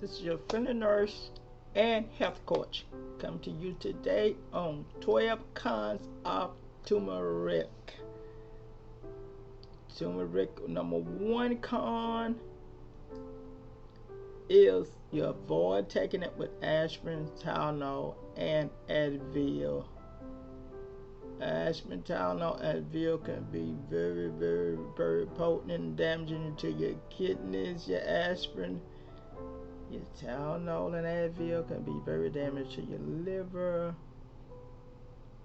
This is your friendly nurse and health coach. Come to you today on 12 cons of turmeric. Turmeric, number one con is you avoid taking it with aspirin, Tylenol, and Advil. Aspirin, Tylenol, Advil can be very, very, very potent and damaging to your kidneys. Your aspirin, your Tylenol, and Advil can be very damaging to your liver,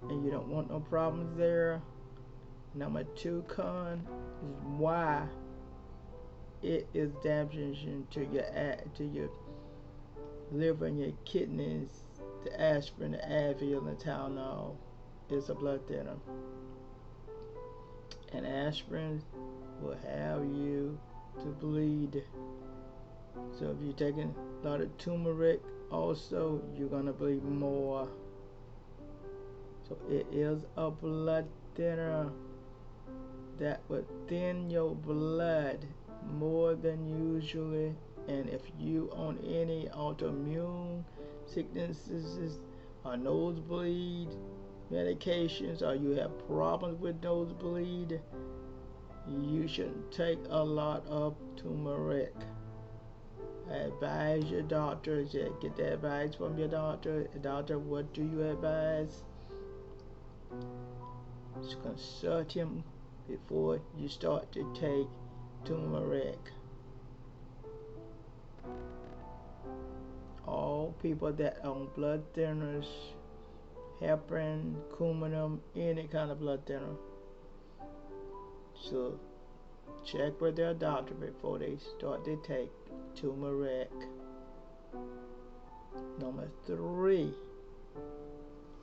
and you don't want no problems there. Number two con is why it is damaging to your liver and your kidneys. The aspirin, the Advil, and the Tylenol is a blood thinner, and aspirin will have you to bleed. So if you're taking a lot of turmeric, also you're gonna bleed more. So it is a blood thinner that would thin your blood more than usually. And if you on any autoimmune sicknesses or nosebleed medications, or you have problems with nosebleed, you shouldn't take a lot of turmeric. I advise your doctor, get the advice from your doctor. Doctor, what do you advise? Just consult him before you start to take turmeric. All people that are on blood thinners, heparin, coumadin, any kind of blood thinner, so check with their doctor before they start to take turmeric. Number three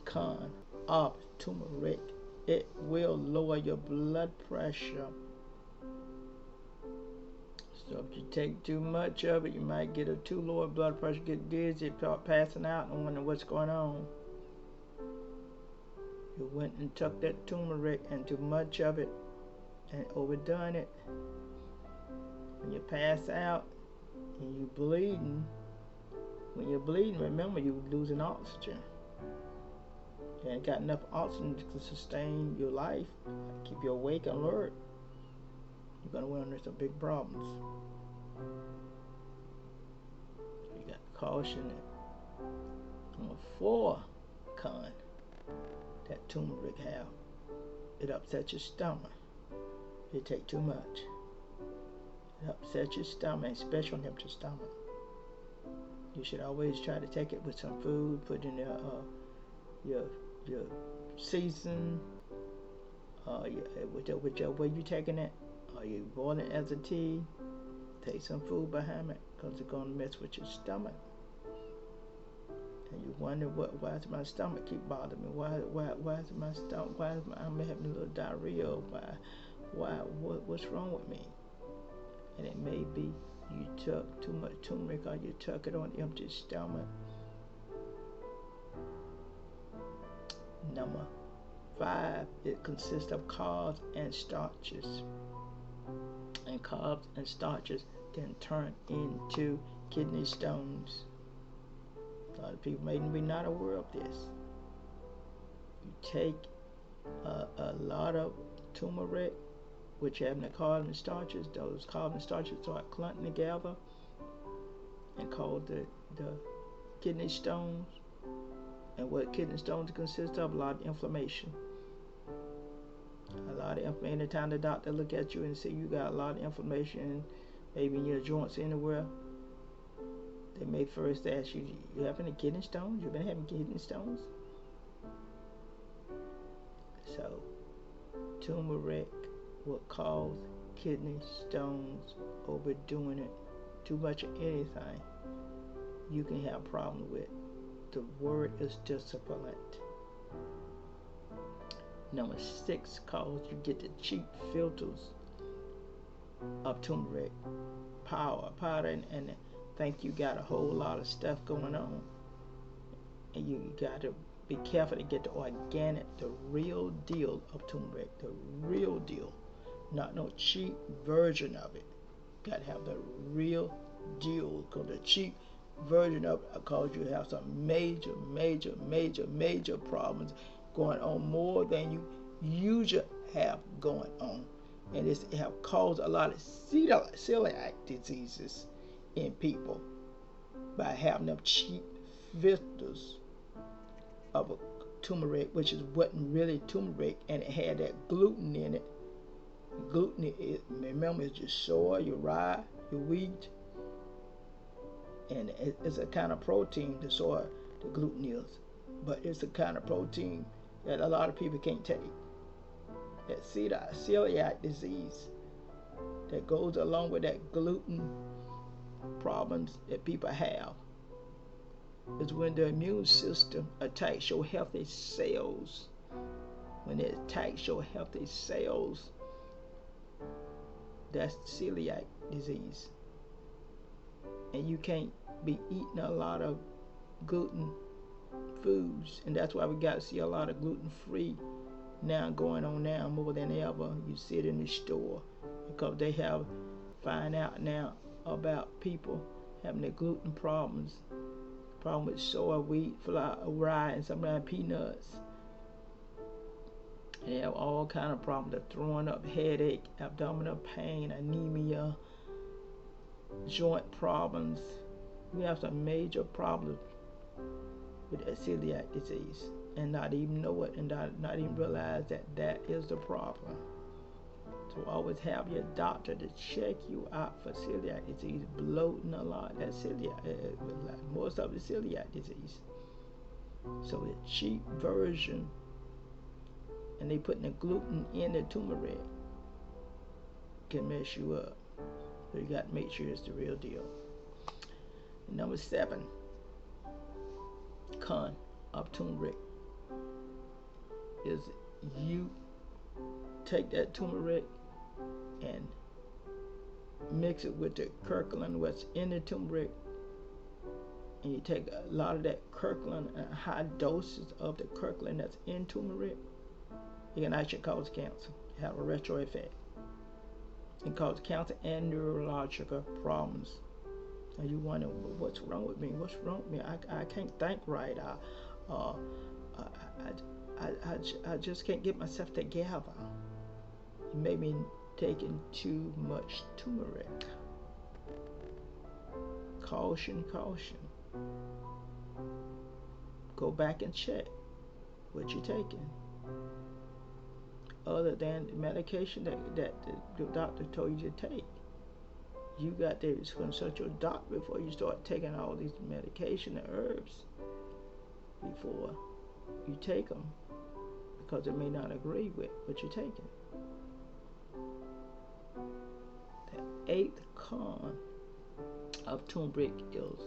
con of turmeric: it will lower your blood pressure. So if you take too much of it, you might get a too low blood pressure, get dizzy, start passing out and wondering what's going on. You went and took that turmeric and too much of it and overdone it. When you pass out and you bleeding, when you're bleeding, remember you're losing oxygen. You ain't got enough oxygen to sustain your life, keep you awake and alert. You're gonna run into some big problems. You got to caution it. Number four con that turmeric have: it upsets your stomach. You take too much. It upsets your stomach, especially on your stomach. You should always try to take it with some food. Put in your season. Whichever way you taking it. Are you boiling it as a tea? Take some food behind it, because it's gonna mess with your stomach. And you wonder why does my stomach keep bothering me? Why is my stomach? I'm having a little diarrhea? What's wrong with me? And it may be you took too much turmeric, or you took it on an empty stomach. Number five, it consists of carbs and starches. And carbs and starches can turn into kidney stones. A lot of people may be not aware of this. You take a lot of turmeric, which have the carbs and starches. Those carbs and starches start clumping together and called the kidney stones. And what kidney stones consist of? A lot of inflammation. A lot of inflammation. Anytime the doctor look at you and see you got a lot of inflammation, maybe in your joints anywhere, they may first ask you, you have any kidney stones? You've been having kidney stones? So turmeric will cause kidney stones. Overdoing it, too much of anything, you can have a problem with. The word is discipline. Number six cause you get the cheap filters of turmeric powder, and think you got a whole lot of stuff going on. And you got to be careful to get the organic, the real deal of turmeric, the real deal, not no cheap version of it. Got to have the real deal, because the cheap version of it cause you have some major problems going on, more than you usually have going on. And it have caused a lot of celiac diseases in people by having them cheap vistas of a turmeric, which wasn't really turmeric, and it had that gluten in it. Gluten, remember, it's your soy, your rye, your wheat, and it's a kind of protein, the soy, the gluten is, but it's a kind of protein that a lot of people can't take. That celiac disease that goes along with that gluten problems that people have is when the immune system attacks your healthy cells. When it attacks your healthy cells, that's celiac disease. And you can't be eating a lot of gluten foods, and that's why we got to see a lot of gluten-free now going on now more than ever. You see it in the store because they have find out now about people having the gluten problems, problem with soy, wheat, flour, rye, and sometimes peanuts. And they have all kind of problems: the throwing up, headache, abdominal pain, anemia, joint problems. We have some major problems with celiac disease, and not even know it, and not even realize that that is the problem. So always have your doctor to check you out for celiac disease. Bloating a lot, that's celiac, most of the celiac disease. So the cheap version, and they putting the gluten in the turmeric, can mess you up. So you got to make sure it's the real deal. And number 7, CONS of TURMERIC, is you take that turmeric and mix it with the curcumin, what's in the turmeric, and you take a lot of that curcumin and high doses of the curcumin that's in turmeric, it can actually cause cancer, have a retro effect, and cause cancer and neurological problems. And you wonder, what's wrong with me? What's wrong with me? I can't think right. I just can't get myself together. You may be taking too much turmeric. Caution, caution. Go back and check what you're taking. Other than the medication that the doctor told you to take. You got to consult your doctor before you start taking all these medication and herbs before you take them, because it may not agree with what you're taking. The 8th con of turmeric is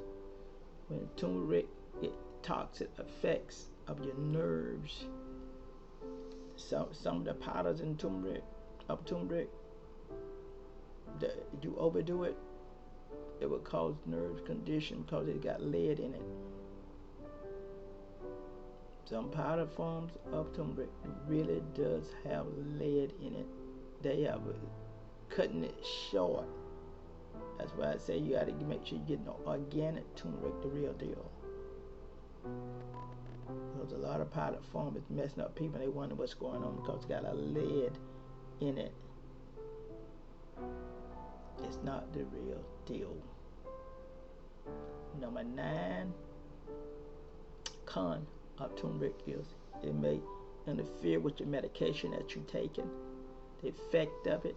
when turmeric, it toxic effects of your nerves. Some of the powders in turmeric, you overdo it, it would cause nerve condition because it got lead in it. Some powder forms of turmeric really does have lead in it. They have cutting it short. That's why I say you got to make sure you get no organic turmeric, the real deal. Because a lot of powder form is messing up people. They wonder what's going on because it's got a lead in it. It's not the real deal. Number 9, con of turmeric is it may interfere with your medication that you're taking, the effect of it,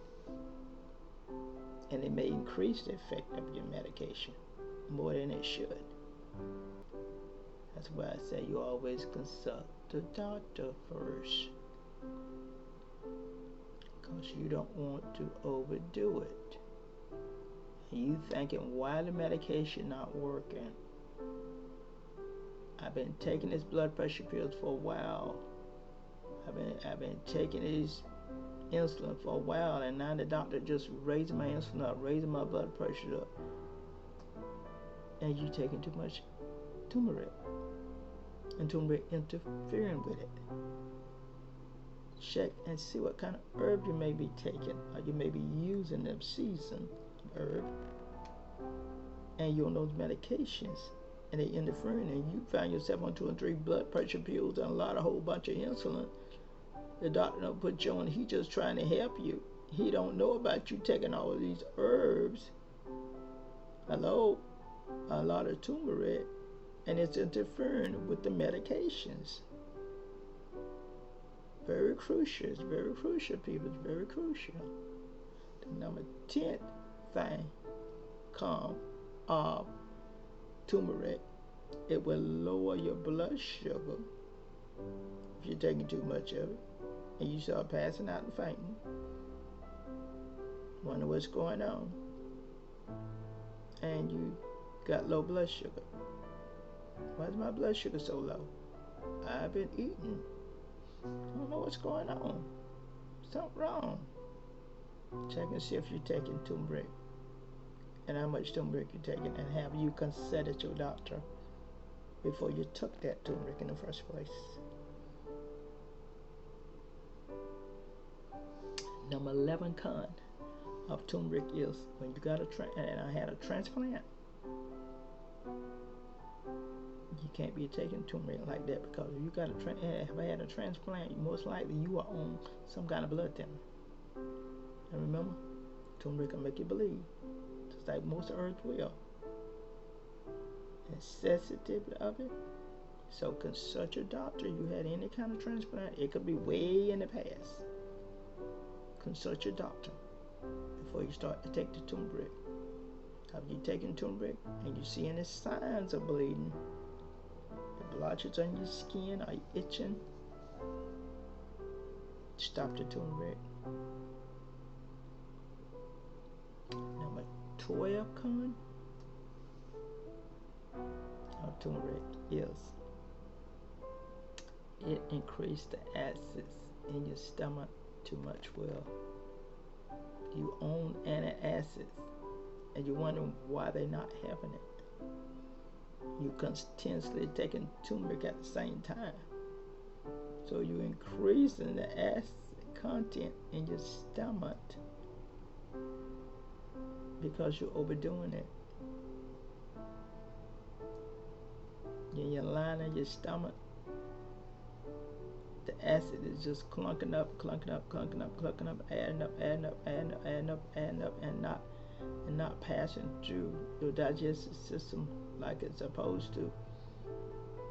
and it may increase the effect of your medication more than it should. That's why I say you always consult the doctor first, because you don't want to overdo it. You thinking, why the medication not working? I've been taking this blood pressure pills for a while. I've been taking these insulin for a while, and now the doctor just raising my insulin up, raising my blood pressure up, and you taking too much turmeric, and turmeric interfering with it. Check and see what kind of herb you may be taking, or you may be using them seasoned herb. and you're on those medications and they interfering and you find yourself on 2 and 3 blood pressure pills and a whole bunch of insulin, the doctor don't put you on. He just trying to help you. He don't know about you taking all of these herbs. Hello, a lot of turmeric, and it's interfering with the medications. Very crucial. It's very crucial, people. It's very crucial. The number 10th thing, CONS of TURMERIC. It will lower your blood sugar if you're taking too much of it, and you start passing out and fainting. Wonder what's going on, and you got low blood sugar. Why is my blood sugar so low? I've been eating. I don't know what's going on. Something wrong. Check and see if you're taking turmeric and how much turmeric you're taking, and have you consulted your doctor before you took that turmeric in the first place. Number 11 con of turmeric is when you got and I had a transplant. You can't be taking turmeric like that, because if you got have had a transplant, most likely you are on some kind of blood thinner. And remember, turmeric can make you bleed, just like most herbs will. And sensitive of it, so consult your doctor. You had any kind of transplant, it could be way in the past. Consult your doctor before you start to take the turmeric. Have you taken turmeric and you see any signs of bleeding? The blotches on your skin are itching? Stop the turmeric. Number 12 con of turmeric is it increased the acids in your stomach too much. Well, you own antacids and you're wondering why they're not having it. You continuously taking turmeric at the same time, so you're increasing the acid content in your stomach because you're overdoing it. In your lining of your stomach, the acid is just clunking up, adding up, and not passing through your digestive system like it's supposed to,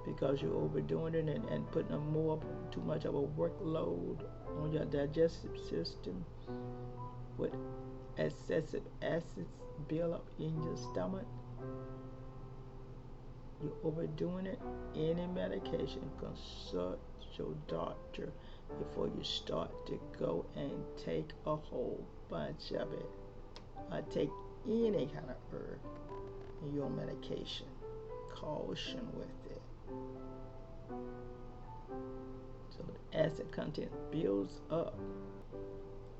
because you're overdoing it and putting too much of a workload on your digestive system with excessive acids build up in your stomach. You're overdoing it. Any medication, consult your doctor before you start to go and take a whole bunch of it, or take any kind of herb in your medication. Caution with it. So the acid content builds up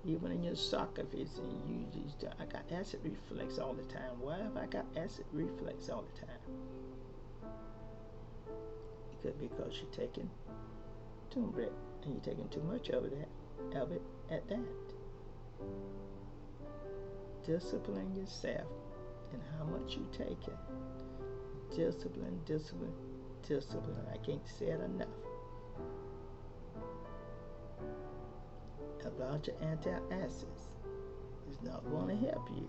even in your esophagus, and you just, I got acid reflux all the time. Why have I got acid reflux all the time? Because you're taking turmeric and you're taking too much of it at that. Discipline yourself and how much you take it. Discipline. I can't say it enough. About your antacids is not going to help you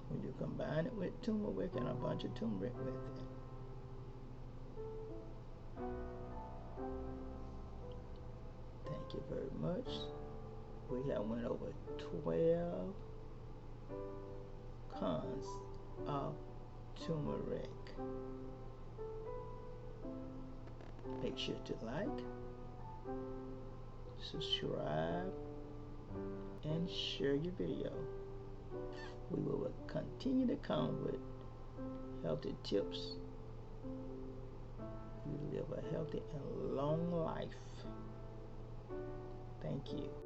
when you combine it with turmeric and a bunch of turmeric with it. Thank you very much. We have went over 12 cons of turmeric. Make sure to like, subscribe, and share your video. We will continue to come with healthy tips. You live a healthy and long life. Thank you.